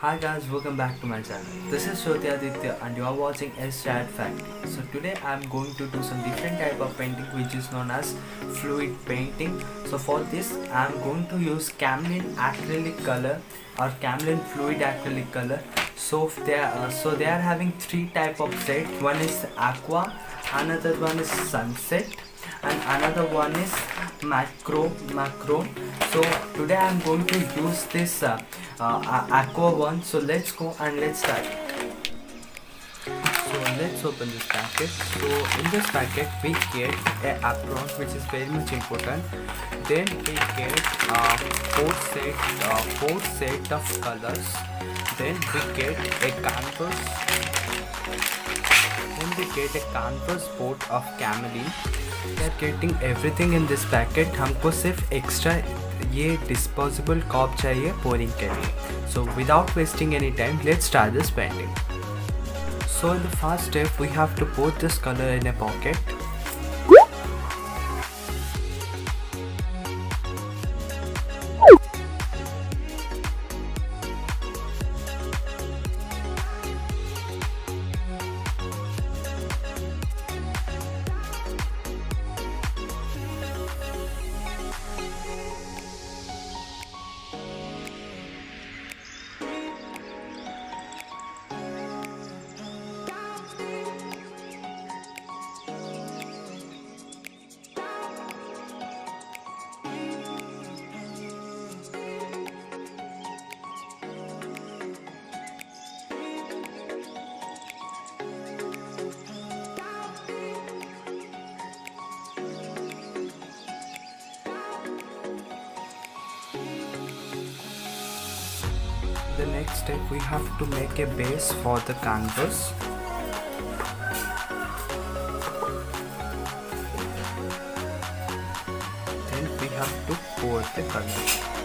Hi guys, welcome back to my channel. This is Aditya and you are watching S Factory. So today I am going to do some different type of painting which is known as fluid painting. So for this I am going to use camel acrylic color or camel fluid acrylic color. So they are having three type of set. One is Aqua, another one is Sunset, and another one is Monochrome. So today I am going to use this Aqua one. So let's go and let's start. So let's open this packet. So in this packet we get a apron, which is very much important. Then we get four set of colors. Then we get a canvas. Then we get a canvas board of camelin. We are getting everything in this packet. हमको सिर्फ extra ये disposable cup चाहिए pouring के लिए. So without wasting any time, let's start this painting. So in the first step, we have to put this color in a pocket. The next step, we have to make a base for the canvas. Then we have to pour the color.